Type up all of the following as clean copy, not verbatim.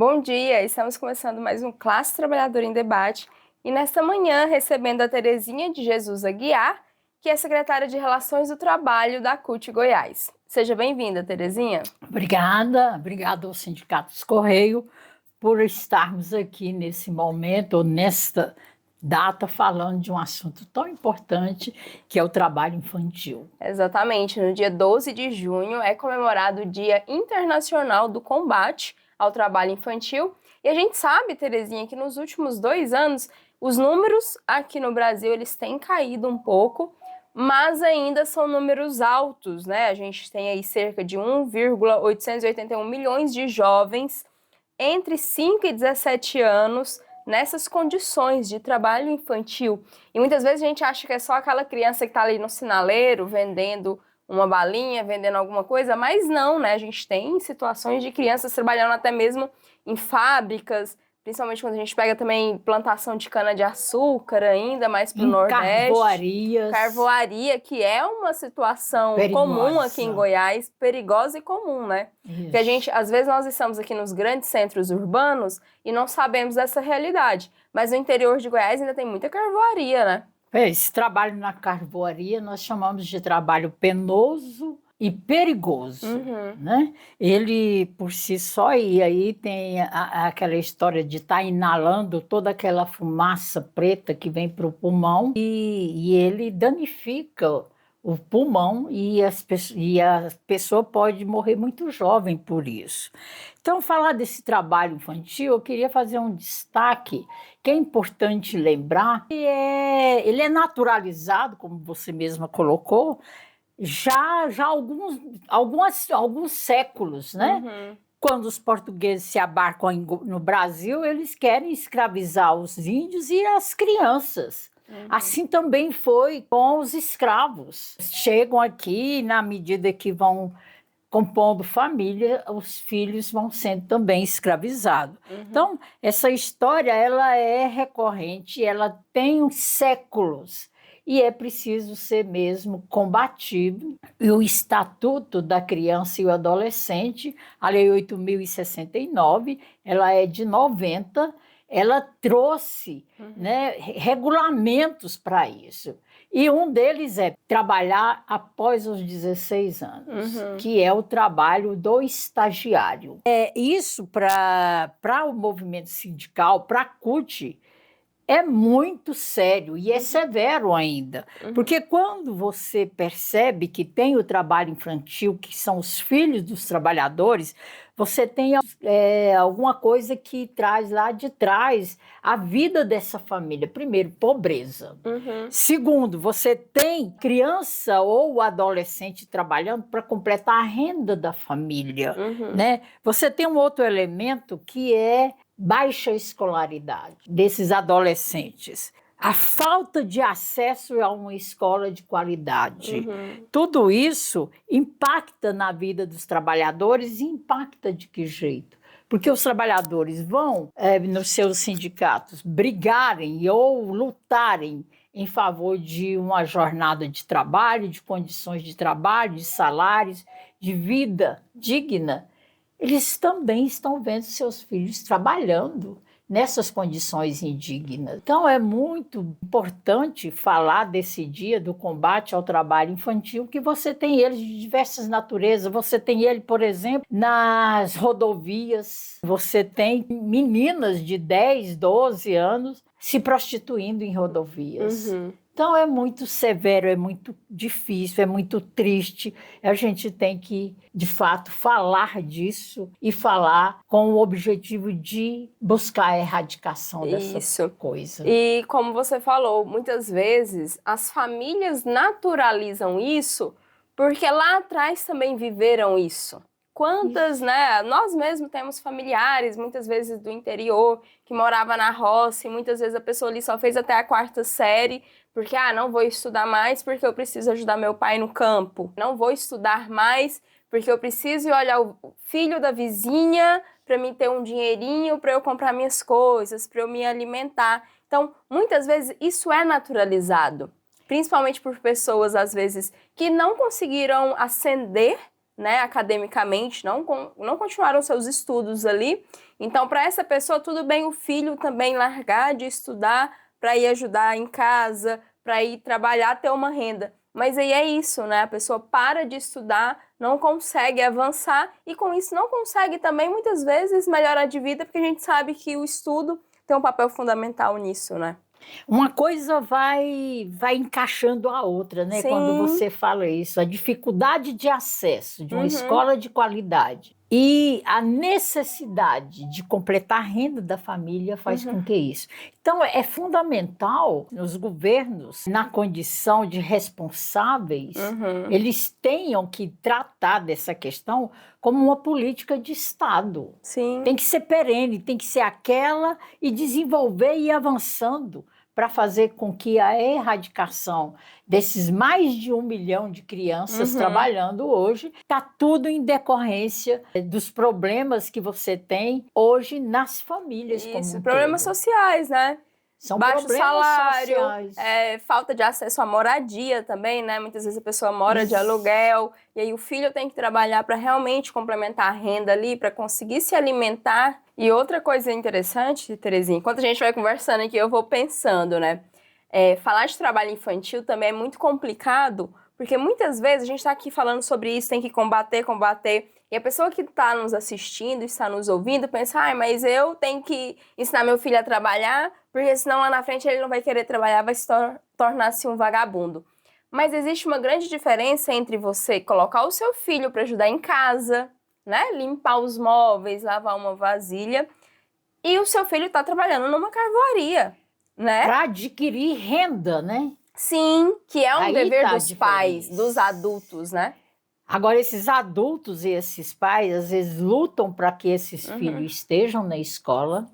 Bom dia, estamos começando mais um Classe Trabalhadora em Debate e nesta manhã recebendo a Terezinha de Jesus Aguiar, que é secretária de Relações do Trabalho da CUT Goiás. Seja bem-vinda, Terezinha. Obrigada ao Sindicato dos Correios por estarmos aqui nesse momento, ou nesta data, falando de um assunto tão importante que é o trabalho infantil. Exatamente, no dia 12 de junho é comemorado o Dia Internacional do Combate ao Trabalho Infantil. E a gente sabe, Terezinha, que nos últimos 2 anos os números aqui no Brasil eles têm caído um pouco, mas ainda são números altos, né? A gente tem aí cerca de 1,881 milhões de jovens entre 5 e 17 anos nessas condições de trabalho infantil. E muitas vezes a gente acha que é só aquela criança que está ali no sinaleiro vendendo uma balinha, vendendo alguma coisa, mas não, né? A gente tem situações de crianças trabalhando até mesmo em fábricas, principalmente quando a gente pega também plantação de cana-de-açúcar ainda mais para o Nordeste. Carvoaria, que é uma situação comum aqui em Goiás, perigosa e comum, né? Porque às vezes nós estamos aqui nos grandes centros urbanos e não sabemos dessa realidade. Mas no interior de Goiás ainda tem muita carvoaria, né? Esse trabalho na carvoaria nós chamamos de trabalho penoso e perigoso, né? Ele por si só, e aí tem aquela história de estar inalando toda aquela fumaça preta que vem para o pulmão e ele danifica o pulmão e a pessoa pode morrer muito jovem por isso. Então, falar desse trabalho infantil, eu queria fazer um destaque que é importante lembrar, que ele é naturalizado, como você mesma colocou, já há alguns séculos, né? Quando os portugueses se abarcam no Brasil, eles querem escravizar os índios e as crianças. Assim também foi com os escravos. Chegam aqui, na medida que vão compondo família, os filhos vão sendo também escravizados. Então, essa história ela é recorrente, ela tem séculos e é preciso ser mesmo combatido. E o Estatuto da Criança e o Adolescente, a Lei 8.069, ela é de 90, ela trouxe né, regulamentos para isso. E um deles é trabalhar após os 16 anos, que é o trabalho do estagiário. Isso para o movimento sindical, para a CUT, é muito sério e é severo ainda. Porque quando você percebe que tem o trabalho infantil, que são os filhos dos trabalhadores, você tem alguma coisa que traz lá de trás a vida dessa família. Primeiro, pobreza. Segundo, você tem criança ou adolescente trabalhando para completar a renda da família. Né? Você tem um outro elemento que é baixa escolaridade desses adolescentes. A falta de acesso a uma escola de qualidade. Tudo isso impacta na vida dos trabalhadores e impacta de que jeito? Porque os trabalhadores vão, nos seus sindicatos, brigarem ou lutarem em favor de uma jornada de trabalho, de condições de trabalho, de salários, de vida digna. Eles também estão vendo seus filhos trabalhando nessas condições indignas. Então, é muito importante falar desse dia do combate ao trabalho infantil, que você tem ele de diversas naturezas. Você tem ele, por exemplo, nas rodovias. Você tem meninas de 10, 12 anos se prostituindo em rodovias. Então, é muito severo, é muito difícil, é muito triste. A gente tem que, de fato, falar disso e falar com o objetivo de buscar a erradicação dessa coisa. E como você falou, muitas vezes as famílias naturalizam isso porque lá atrás também viveram isso. Quantas, né? Nós mesmos temos familiares, muitas vezes do interior, que morava na roça e muitas vezes a pessoa ali só fez até a 4ª série, porque, não vou estudar mais porque eu preciso ajudar meu pai no campo. Não vou estudar mais porque eu preciso ir olhar o filho da vizinha para mim ter um dinheirinho para eu comprar minhas coisas, para eu me alimentar. Então, muitas vezes isso é naturalizado, principalmente por pessoas, às vezes, que não conseguiram ascender né, academicamente, não continuaram seus estudos ali. Então, para essa pessoa, tudo bem o filho também largar de estudar para ir ajudar em casa, para ir trabalhar, ter uma renda. Mas aí é isso, né? A pessoa para de estudar, não consegue avançar e com isso não consegue também, muitas vezes, melhorar de vida, porque a gente sabe que o estudo tem um papel fundamental nisso, né? Uma coisa vai encaixando a outra, né? Quando Sim. você fala isso, a dificuldade de acesso de uma Uhum. escola de qualidade e a necessidade de completar a renda da família faz com que isso. Então, é fundamental os governos, na condição de responsáveis, eles tenham que tratar dessa questão como uma política de Estado. Sim. Tem que ser perene, tem que ser aquela e desenvolver e ir avançando para fazer com que a erradicação desses mais de 1 milhão de crianças trabalhando hoje, está tudo em decorrência dos problemas que você tem hoje nas famílias como um problemas todo. sociais, né? São baixo problemas salário, sociais. Falta de acesso à moradia também, né? Muitas vezes a pessoa mora de aluguel e aí o filho tem que trabalhar para realmente complementar a renda ali, para conseguir se alimentar. E outra coisa interessante, Terezinha, enquanto a gente vai conversando aqui, eu vou pensando, né? Falar de trabalho infantil também é muito complicado, porque muitas vezes a gente está aqui falando sobre isso, tem que combater, e a pessoa que está nos assistindo, está nos ouvindo, pensa, mas eu tenho que ensinar meu filho a trabalhar, porque senão lá na frente ele não vai querer trabalhar, vai se tornar-se um vagabundo. Mas existe uma grande diferença entre você colocar o seu filho para ajudar em casa, né? Limpar os móveis, lavar uma vasilha, e o seu filho está trabalhando numa carvoaria, né? Para adquirir renda, né? Sim, que é um Aí dever tá a dos pais, diferença. dos adultos, né? Agora, esses adultos e esses pais, às vezes, lutam para que esses filhos estejam na escola,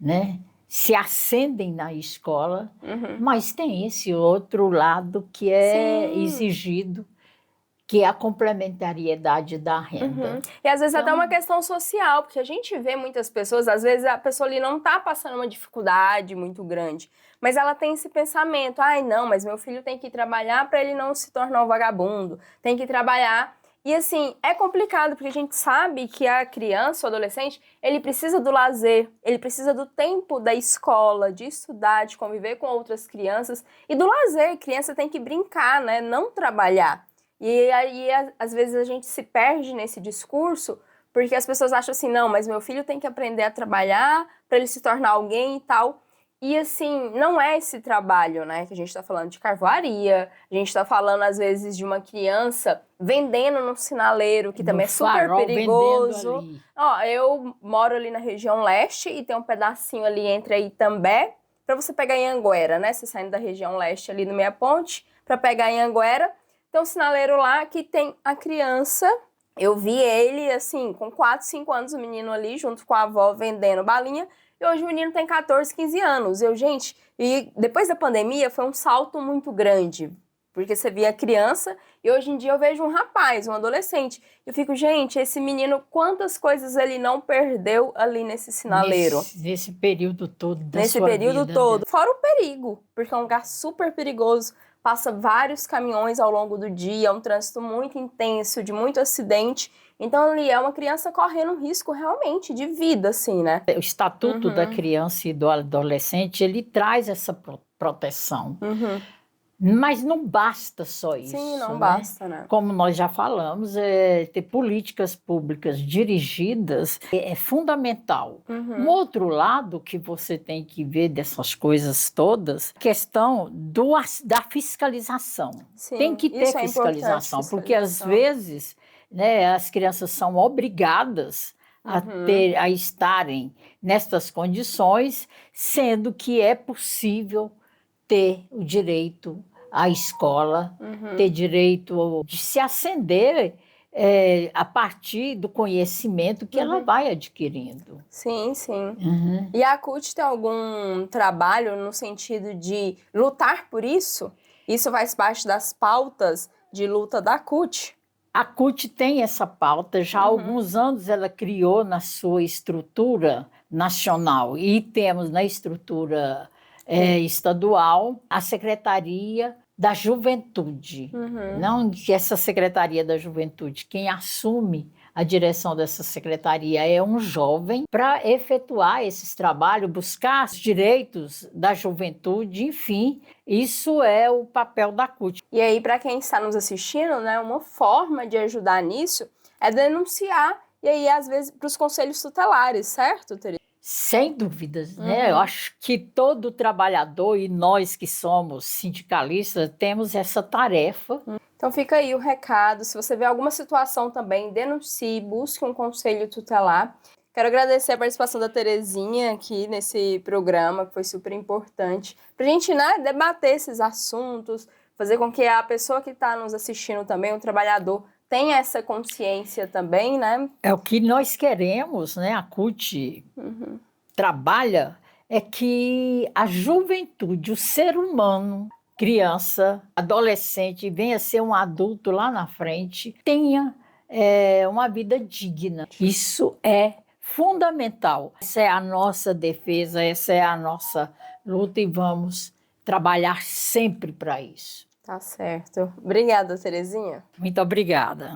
né? Se acendem na escola, mas tem esse outro lado que é exigido, que é a complementariedade da renda. E às vezes até uma questão social, porque a gente vê muitas pessoas, às vezes a pessoa ali não está passando uma dificuldade muito grande, mas ela tem esse pensamento, não, mas meu filho tem que trabalhar para ele não se tornar um vagabundo, tem que trabalhar. E assim, é complicado, porque a gente sabe que a criança, o adolescente, ele precisa do lazer, ele precisa do tempo da escola, de estudar, de conviver com outras crianças, e do lazer, criança tem que brincar, né, não trabalhar. E aí, às vezes, a gente se perde nesse discurso, porque as pessoas acham assim, não, mas meu filho tem que aprender a trabalhar para ele se tornar alguém e tal. E assim, não é esse trabalho, né, que a gente está falando de carvoaria, a gente está falando, às vezes, de uma criança vendendo no sinaleiro, que também é super perigoso. Eu moro ali na região leste e tem um pedacinho ali entre Itambé, para você pegar em Anguera, né, você saindo da região leste ali no Meia Ponte, para pegar em Anguera, tem um sinaleiro lá que tem a criança, eu vi ele, assim, com 4, 5 anos, o menino ali, junto com a avó, vendendo balinha, e hoje o menino tem 14, 15 anos. E depois da pandemia foi um salto muito grande, porque você via criança, e hoje em dia eu vejo um rapaz, um adolescente. Eu fico, gente, esse menino, quantas coisas ele não perdeu ali nesse sinaleiro? Nesse período todo da Nesse sua período vida, todo. né? Fora o perigo, porque é um lugar super perigoso, passa vários caminhões ao longo do dia, é um trânsito muito intenso, de muito acidente. Então, ali é uma criança correndo um risco realmente de vida, assim, né? O Estatuto da Criança e do Adolescente, ele traz essa proteção. Mas não basta só isso. Sim, não né? basta, né? Como nós já falamos, ter políticas públicas dirigidas é fundamental. Um outro lado que você tem que ver dessas coisas todas, questão da fiscalização. Sim, tem que ter isso é fiscalização, importante, porque às vezes, né, as crianças são obrigadas a estarem nessas condições, sendo que é possível ter o direito à escola, ter direito de se ascender a partir do conhecimento que ela vai adquirindo. Sim, sim. E a CUT tem algum trabalho no sentido de lutar por isso? Isso faz parte das pautas de luta da CUT? A CUT tem essa pauta, já há alguns anos ela criou na sua estrutura nacional e temos na estrutura estadual a Secretaria da juventude. Não que essa Secretaria da Juventude, quem assume a direção dessa secretaria é um jovem para efetuar esses trabalhos, buscar os direitos da juventude, enfim, isso é o papel da CUT. E aí, para quem está nos assistindo, né, uma forma de ajudar nisso é denunciar, e aí, às vezes, para os conselhos tutelares, certo, Teresa? Sem dúvidas, né? Eu acho que todo trabalhador e nós que somos sindicalistas temos essa tarefa. Então fica aí o recado, se você vê alguma situação também, denuncie, busque um conselho tutelar. Quero agradecer a participação da Terezinha aqui nesse programa, que foi super importante, para a gente, né, debater esses assuntos, fazer com que a pessoa que está nos assistindo também, o trabalhador, tenha essa consciência também, né? É o que nós queremos, né? A CUT trabalha é que a juventude, o ser humano, criança, adolescente, venha ser um adulto lá na frente, tenha uma vida digna. Isso é fundamental. Essa é a nossa defesa, essa é a nossa luta e vamos trabalhar sempre para isso. Tá certo. Obrigada, Terezinha. Muito obrigada.